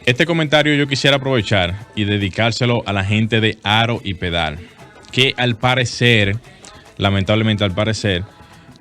Este comentario yo quisiera aprovechar y dedicárselo a la gente de Aro y Pedal, que al parecer, lamentablemente al parecer,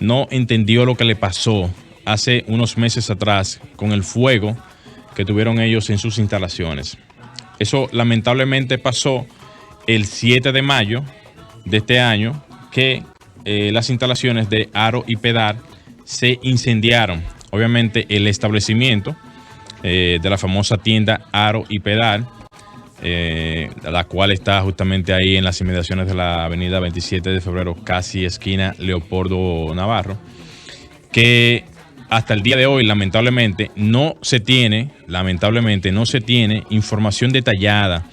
no entendió lo que le pasó hace unos meses atrás con el fuego que tuvieron ellos en sus instalaciones. Eso lamentablemente pasó el 7 de mayo de este año, que las instalaciones de Aro y Pedal se incendiaron. Obviamente el establecimiento de la famosa tienda Aro y Pedal, la cual está justamente ahí en las inmediaciones de la avenida 27 de febrero, casi esquina Leopoldo Navarro, que hasta el día de hoy lamentablemente no se tiene información detallada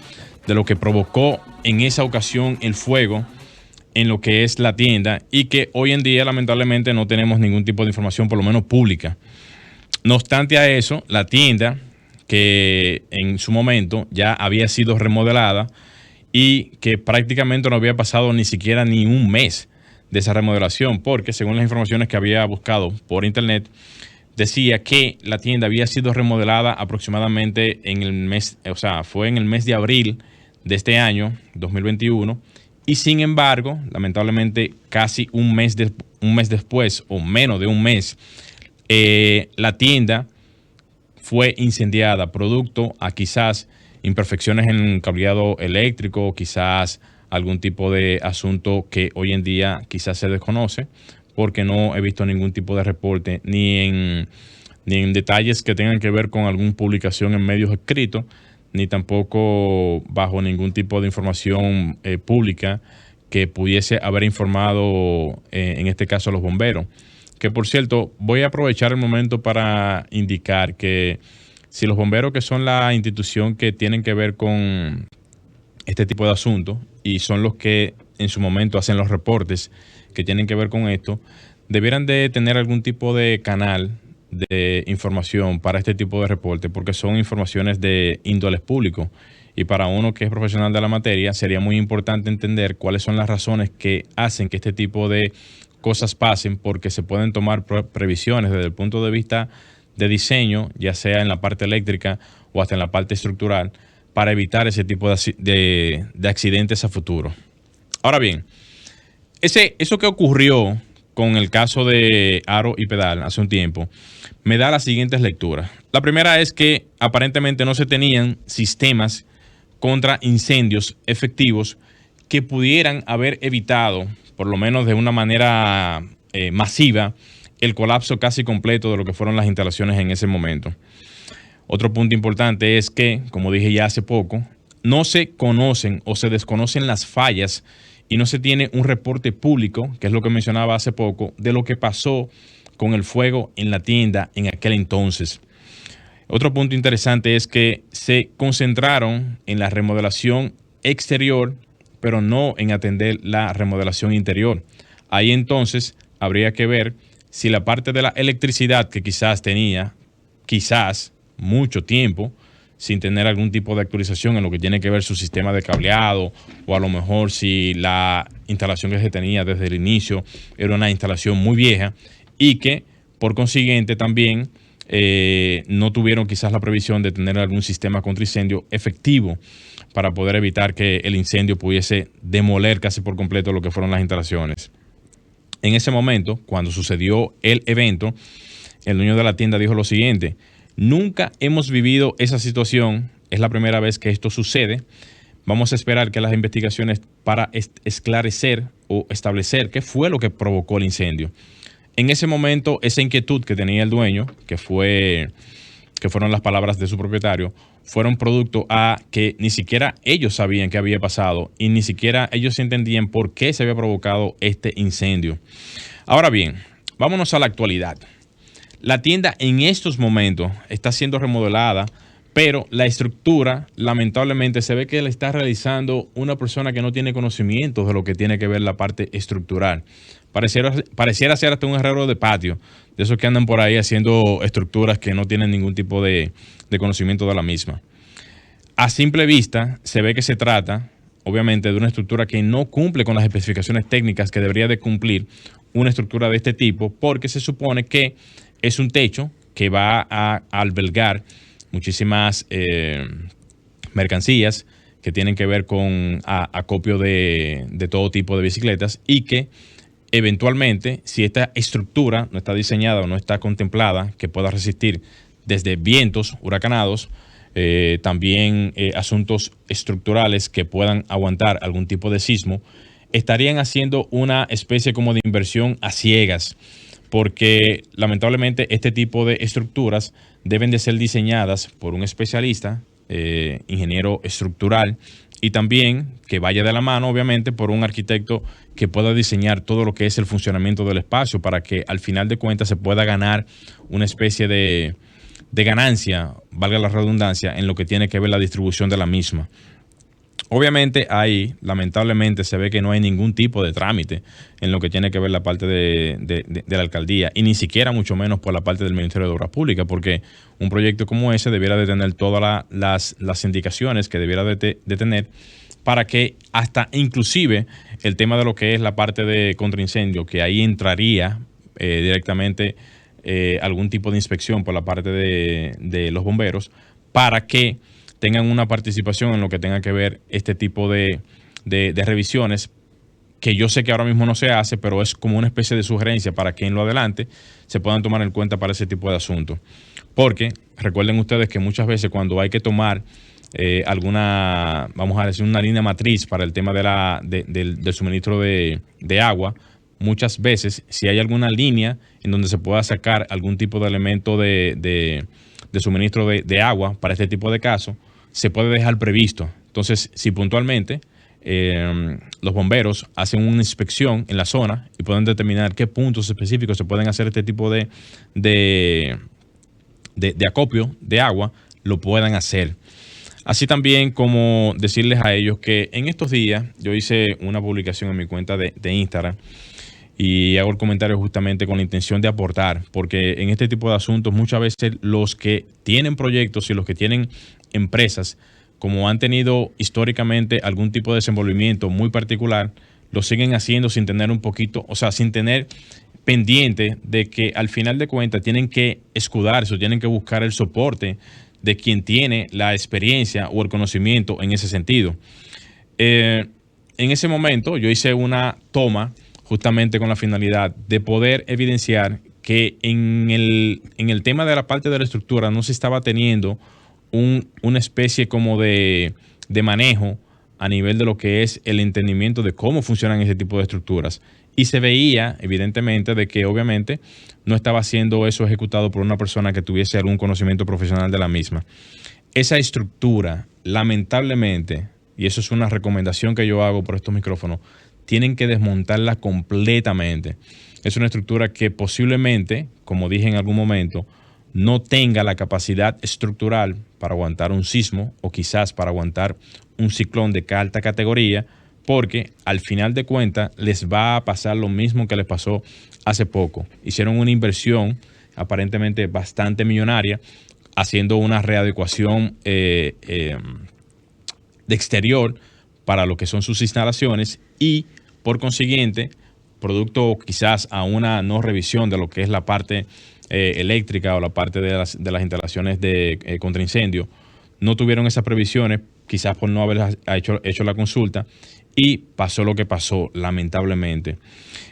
de lo que provocó en esa ocasión el fuego en lo que es la tienda, y que hoy en día lamentablemente no tenemos ningún tipo de información, por lo menos pública. No obstante a eso, la tienda, que en su momento ya había sido remodelada y que prácticamente no había pasado ni siquiera ni un mes de esa remodelación, porque según las informaciones que había buscado por internet, decía que la tienda había sido remodelada aproximadamente en el mes, o sea, fue en el mes de abril de este año, 2021, y sin embargo, lamentablemente, casi un mes después, o menos de un mes, la tienda fue incendiada producto a quizás imperfecciones en el cableado eléctrico, quizás algún tipo de asunto que hoy en día quizás se desconoce, porque no he visto ningún tipo de reporte ni en detalles que tengan que ver con alguna publicación en medios escritos, ni tampoco bajo ningún tipo de información pública que pudiese haber informado, en este caso, a los bomberos. Que por cierto, voy a aprovechar el momento para indicar que si los bomberos, que son la institución que tienen que ver con este tipo de asuntos y son los que en su momento hacen los reportes que tienen que ver con esto, debieran de tener algún tipo de canal de información para este tipo de reportes, porque son informaciones de índoles público, y para uno que es profesional de la materia sería muy importante entender cuáles son las razones que hacen que este tipo de cosas pasen, porque se pueden tomar previsiones desde el punto de vista de diseño, ya sea en la parte eléctrica o hasta en la parte estructural, para evitar ese tipo de accidentes a futuro. Ahora bien, eso que ocurrió con el caso de Aro y Pedal hace un tiempo, me da las siguientes lecturas. La primera es que aparentemente no se tenían sistemas contra incendios efectivos que pudieran haber evitado, por lo menos de una manera masiva, el colapso casi completo de lo que fueron las instalaciones en ese momento. Otro punto importante es que, como dije ya hace poco, no se conocen o se desconocen las fallas y no se tiene un reporte público, que es lo que mencionaba hace poco, de lo que pasó con el fuego en la tienda en aquel entonces. Otro punto interesante es que se concentraron en la remodelación exterior, pero no en atender la remodelación interior. Ahí entonces habría que ver si la parte de la electricidad, que quizás tenía, quizás mucho tiempo, sin tener algún tipo de actualización en lo que tiene que ver su sistema de cableado, o a lo mejor si la instalación que se tenía desde el inicio era una instalación muy vieja y que por consiguiente también no tuvieron quizás la previsión de tener algún sistema contra incendio efectivo para poder evitar que el incendio pudiese demoler casi por completo lo que fueron las instalaciones. En ese momento, cuando sucedió el evento, el dueño de la tienda dijo lo siguiente: nunca hemos vivido esa situación, es la primera vez que esto sucede. Vamos a esperar que las investigaciones para esclarecer o establecer qué fue lo que provocó el incendio. En ese momento, esa inquietud que tenía el dueño, que fueron las palabras de su propietario, fueron producto a que ni siquiera ellos sabían qué había pasado y ni siquiera ellos entendían por qué se había provocado este incendio. Ahora bien, vámonos a la actualidad. La tienda en estos momentos está siendo remodelada, pero la estructura lamentablemente se ve que la está realizando una persona que no tiene conocimientos de lo que tiene que ver la parte estructural. Pareciera ser hasta un herrero de patio, de esos que andan por ahí haciendo estructuras que no tienen ningún tipo de conocimiento de la misma. A simple vista se ve que se trata, obviamente, de una estructura que no cumple con las especificaciones técnicas que debería de cumplir una estructura de este tipo, porque se supone que es un techo que va a albergar muchísimas mercancías que tienen que ver con acopio de todo tipo de bicicletas, y que eventualmente, si esta estructura no está diseñada o no está contemplada que pueda resistir desde vientos huracanados, también asuntos estructurales que puedan aguantar algún tipo de sismo, estarían haciendo una especie como de inversión a ciegas, porque lamentablemente este tipo de estructuras deben de ser diseñadas por un especialista, ingeniero estructural, y también que vaya de la mano, obviamente, por un arquitecto que pueda diseñar todo lo que es el funcionamiento del espacio, para que al final de cuentas se pueda ganar una especie de ganancia, valga la redundancia, en lo que tiene que ver la distribución de la misma. Obviamente ahí, lamentablemente, se ve que no hay ningún tipo de trámite en lo que tiene que ver la parte de la alcaldía, y ni siquiera mucho menos por la parte del Ministerio de Obras Públicas, porque un proyecto como ese debiera de tener todas las indicaciones que debiera de tener, para que hasta inclusive el tema de lo que es la parte de contraincendio, que ahí entraría directamente algún tipo de inspección por la parte de los bomberos, para que tengan una participación en lo que tenga que ver este tipo de revisiones, que yo sé que ahora mismo no se hace, pero es como una especie de sugerencia para que en lo adelante se puedan tomar en cuenta para ese tipo de asuntos. Porque recuerden ustedes que muchas veces cuando hay que tomar alguna, vamos a decir, una línea matriz para el tema del suministro de agua, muchas veces si hay alguna línea en donde se pueda sacar algún tipo de elemento de suministro de agua para este tipo de casos, se puede dejar previsto. Entonces, si puntualmente los bomberos hacen una inspección en la zona y pueden determinar qué puntos específicos se pueden hacer este tipo de acopio de agua, lo puedan hacer. Así también como decirles a ellos que en estos días yo hice una publicación en mi cuenta de Instagram, y hago el comentario justamente con la intención de aportar, porque en este tipo de asuntos muchas veces los que tienen proyectos y los que tienen empresas, como han tenido históricamente algún tipo de desenvolvimiento muy particular, lo siguen haciendo sin tener un poquito, o sea, sin tener pendiente de que al final de cuentas tienen que escudarse o tienen que buscar el soporte de quien tiene la experiencia o el conocimiento en ese sentido. En ese momento yo hice una toma justamente con la finalidad de poder evidenciar que en el tema de la parte de la estructura no se estaba teniendo una especie como de manejo a nivel de lo que es el entendimiento de cómo funcionan ese tipo de estructuras. Y se veía evidentemente de que obviamente no estaba siendo eso ejecutado por una persona que tuviese algún conocimiento profesional de la misma. Esa estructura, lamentablemente, y eso es una recomendación que yo hago por estos micrófonos, tienen que desmontarla completamente. Es una estructura que posiblemente, como dije en algún momento, no tenga la capacidad estructural para aguantar un sismo o quizás para aguantar un ciclón de alta categoría, porque al final de cuentas les va a pasar lo mismo que les pasó hace poco. Hicieron una inversión aparentemente bastante millonaria haciendo una readecuación de exterior para lo que son sus instalaciones, y por consiguiente, producto quizás a una no revisión de lo que es la parte eléctrica o la parte de las instalaciones de contraincendio, no tuvieron esas previsiones, quizás por no haber hecho la consulta, y pasó lo que pasó, lamentablemente.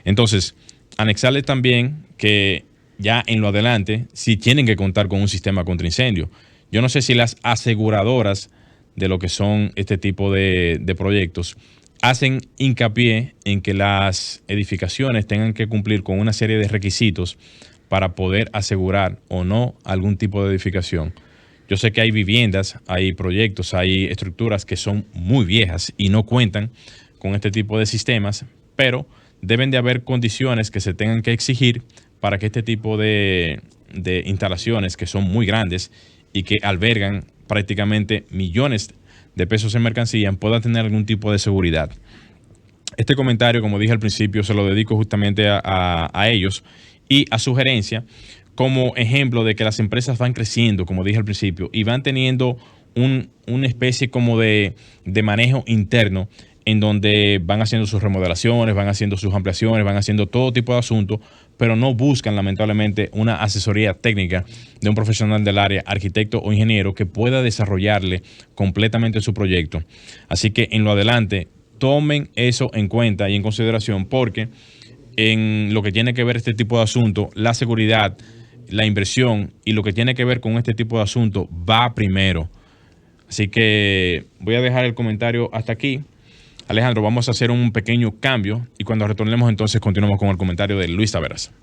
Entonces, anexarles también que ya en lo adelante, si tienen que contar con un sistema contra incendio. Yo no sé si las aseguradoras de lo que son este tipo de proyectos hacen hincapié en que las edificaciones tengan que cumplir con una serie de requisitos para poder asegurar o no algún tipo de edificación. Yo sé que hay viviendas, hay proyectos, hay estructuras que son muy viejas y no cuentan con este tipo de sistemas, pero deben de haber condiciones que se tengan que exigir para que este tipo de instalaciones, que son muy grandes y que albergan prácticamente millones de pesos en mercancía, puedan tener algún tipo de seguridad. Este comentario, como dije al principio, se lo dedico justamente a ellos y a sugerencia como ejemplo de que las empresas van creciendo, como dije al principio, y van teniendo una especie como de manejo interno en donde van haciendo sus remodelaciones, van haciendo sus ampliaciones, van haciendo todo tipo de asuntos, pero no buscan lamentablemente una asesoría técnica de un profesional del área, arquitecto o ingeniero, que pueda desarrollarle completamente su proyecto. Así que en lo adelante, tomen eso en cuenta y en consideración, porque en lo que tiene que ver este tipo de asuntos, la seguridad, la inversión y lo que tiene que ver con este tipo de asuntos va primero. Así que voy a dejar el comentario hasta aquí. Alejandro, vamos a hacer un pequeño cambio y cuando retornemos entonces continuamos con el comentario de Luis Taveras.